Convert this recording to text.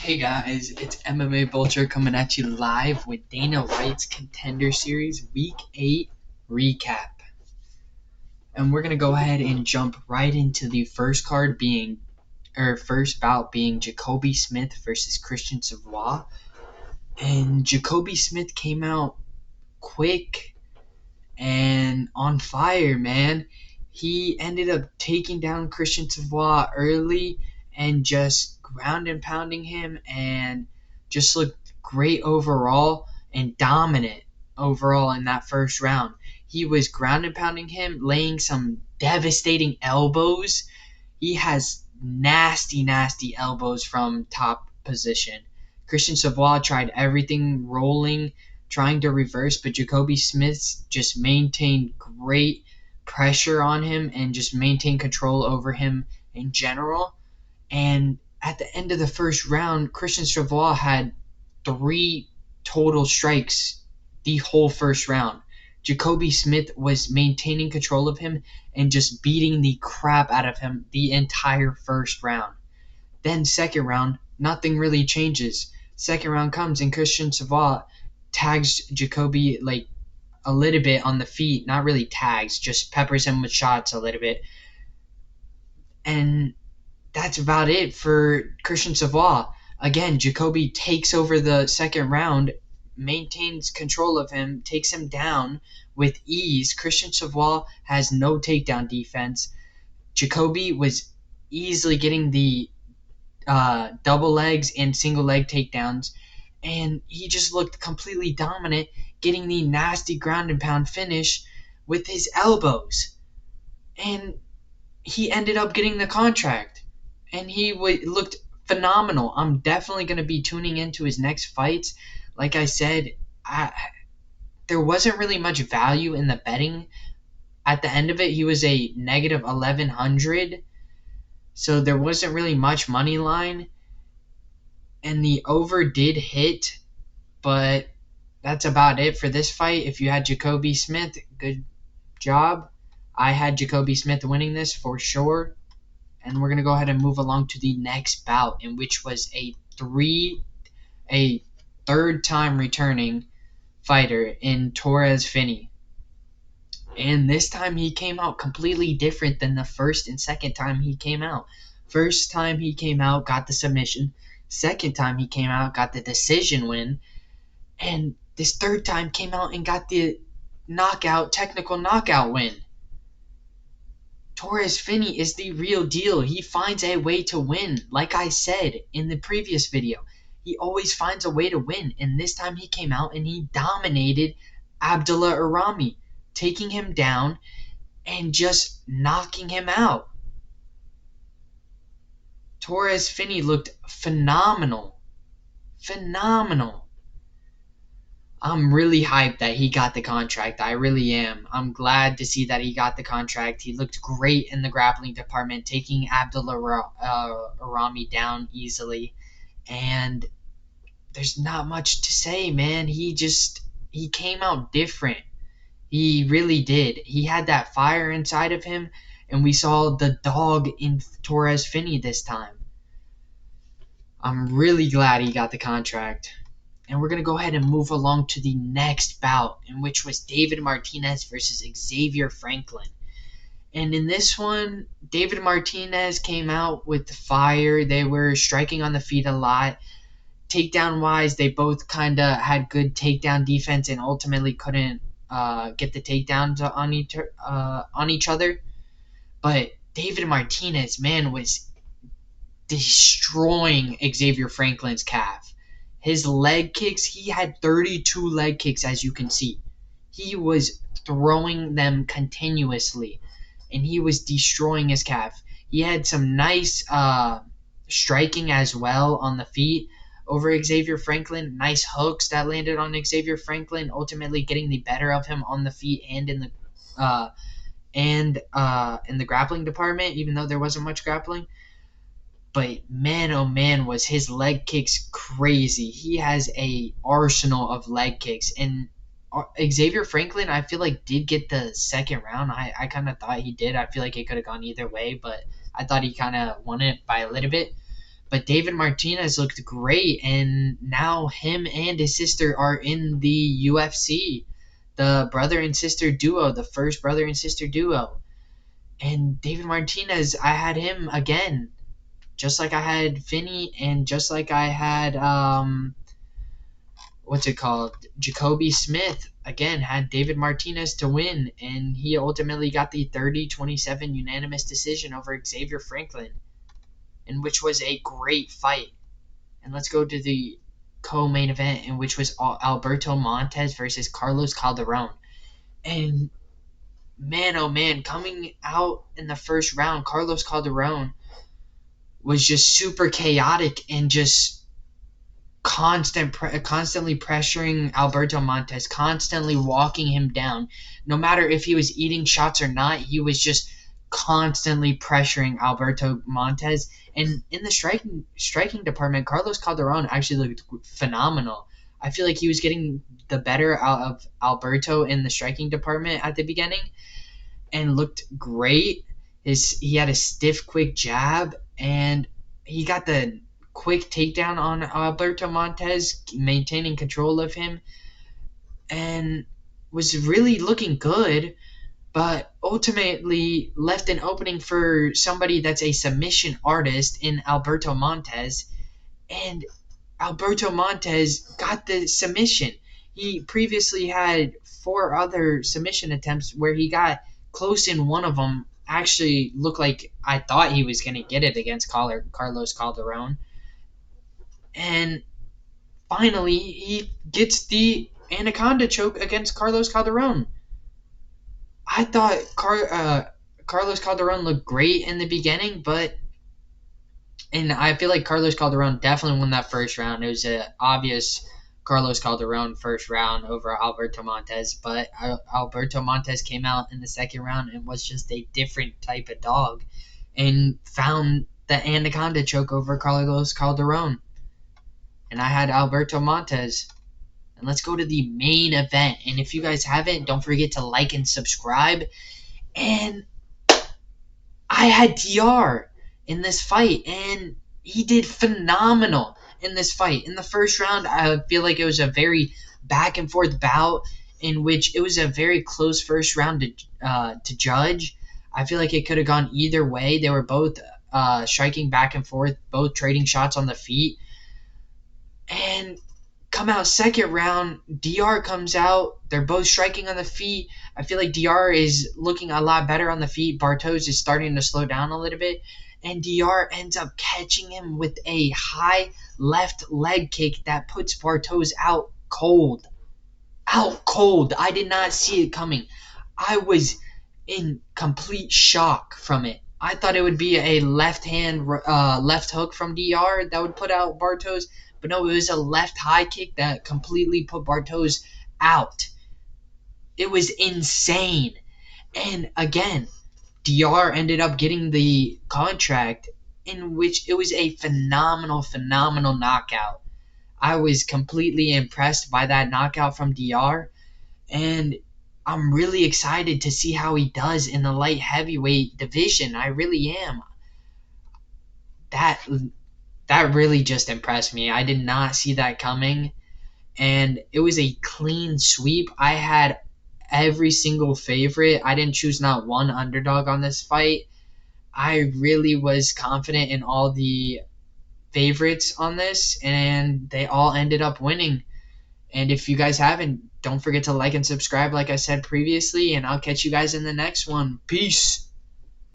Hey guys, it's MMA Vulture coming at you live with Dana White's Contender Series Week 8 recap. And we're going to go ahead and jump right into the first bout being Jacobe Smith versus Christian Savoie. And Jacobe Smith came out quick and on fire, man. He ended up taking down Christian Savoie early and just ground and pounding him and just looked great overall and dominant overall in that first round. He was ground and pounding him, laying some devastating elbows. He has nasty, nasty elbows from top position. Christian Savoie tried everything, rolling, trying to reverse, but Jacobe Smith just maintained great pressure on him and just maintained control over him in general. And at the end of the first round, Christian Savoie had 3 total strikes the whole first round. Jacobe Smith was maintaining control of him and just beating the crap out of him the entire first round. Then second round, nothing really changes. Second round comes and Christian Savoie tags Jacobe like a little bit on the feet. Not really tags, just peppers him with shots a little bit. And that's about it for Christian Savoie. Again, Jacobe takes over the second round, maintains control of him, takes him down with ease. Christian Savoie has no takedown defense. Jacobe was easily getting the double legs and single leg takedowns, and he just looked completely dominant, getting the nasty ground and pound finish with his elbows. And he ended up getting the contract, and he looked phenomenal. I'm definitely going to be tuning into his next fights. Like I said, there wasn't really much value in the betting. At the end of it, he was a negative 1100, so there wasn't really much money line. And the over did hit, but that's about it for this fight. If you had Jacobe Smith, good job. I had Jacobe Smith winning this for sure. And we're going to go ahead and move along to the next bout, in which was a third-time returning fighter in Torrez Finney. And this time he came out completely different than the first and second time he came out. First time he came out, got the submission. Second time he came out, got the decision win. And this third time came out and got the technical knockout win. Torrez Finney is the real deal. He finds a way to win. Like I said in the previous video, he always finds a way to win. And this time he came out and he dominated Abdellah Er-Ramy, taking him down and just knocking him out. Torrez Finney looked phenomenal. Phenomenal. I'm really hyped that he got the contract. I really am. I'm glad to see that he got the contract. He looked great in the grappling department, taking Abdellah Er-Ramy down easily. And there's not much to say, man. He came out different. He really did. He had that fire inside of him, and we saw the dog in Torrez Finney this time. I'm really glad he got the contract. And we're going to go ahead and move along to the next bout, in which was David Martinez versus Xavier Franklin. And in this one, David Martinez came out with fire. They were striking on the feet a lot. Takedown-wise, they both kind of had good takedown defense and ultimately couldn't get the takedowns on each other. But David Martinez, man, was destroying Xavier Franklin's calf. His leg kicks, he had 32 leg kicks, as you can see. He was throwing them continuously, and he was destroying his calf. He had some nice striking as well on the feet over Xavier Franklin. Nice hooks that landed on Xavier Franklin, ultimately getting the better of him on the feet and in the grappling department, even though there wasn't much grappling. But man, oh man, was his leg kicks crazy. He has a arsenal of leg kicks. And Xavier Franklin, I feel like, did get the second round. I kind of thought he did. I feel like it could have gone either way, but I thought he kind of won it by a little bit. But David Martinez looked great, and now him and his sister are in the UFC, the brother and sister duo, the first brother and sister duo. And David Martinez, I had him again, just like I had Finney, and just like I had what's it called? Jacobe Smith again had David Martinez to win, and he ultimately got the 30-27 unanimous decision over Xavier Franklin, in which was a great fight. And let's go to the co-main event, in which was Alberto Montes versus Carlos Calderon. And man, oh man, coming out in the first round, Carlos Calderon was just super chaotic and just constantly pressuring Alberto Montes, constantly walking him down. No matter if he was eating shots or not, he was just constantly pressuring Alberto Montes. And in the striking department, Carlos Calderon actually looked phenomenal. I feel like he was getting the better out of Alberto in the striking department at the beginning and looked great. He had a stiff, quick jab, and he got the quick takedown on Alberto Montes, maintaining control of him, and was really looking good, but ultimately left an opening for somebody that's a submission artist in Alberto Montes, and Alberto Montes got the submission. He previously had 4 other submission attempts where he got close in one of them. Actually looked like I thought he was going to get it against Carlos Calderon. And finally, he gets the Anaconda choke against Carlos Calderon. I thought Carlos Calderon looked great in the beginning, and I feel like Carlos Calderon definitely won that first round. It was an obvious Carlos Calderon first round over Alberto Montes, but Alberto Montes came out in the second round and was just a different type of dog and found the Anaconda choke over Carlos Calderon. And I had Alberto Montes. And let's go to the main event. And if you guys haven't, don't forget to like and subscribe. And I had Diyar in this fight, and he did phenomenal in this fight. In the first round, I feel like it was a very back and forth bout in which it was a very close first round to judge. I feel like it could have gone either way. They were both striking back and forth, both trading shots on the feet. And come out second round, Diyar comes out. They're both striking on the feet. I feel like Diyar is looking a lot better on the feet. Bartosz is starting to slow down a little bit. And Diyar ends up catching him with a high left leg kick that puts Bartosz out cold. Out cold. I did not see it coming. I was in complete shock from it. I thought it would be a left hook from Diyar that would put out Bartosz. But no, it was a left high kick that completely put Bartosz out. It was insane. And again, Diyar ended up getting the contract, in which it was a phenomenal knockout. I was completely impressed by that knockout from Diyar, and I'm really excited to see how he does in the light heavyweight division. I really am. That really just impressed me. I did not see that coming, and it was a clean sweep. I had every single favorite. I didn't choose not one underdog on this fight. I really was confident in all the favorites on this, and they all ended up winning. And if you guys haven't, don't forget to like and subscribe like I said previously, and I'll catch you guys in the next one. Peace.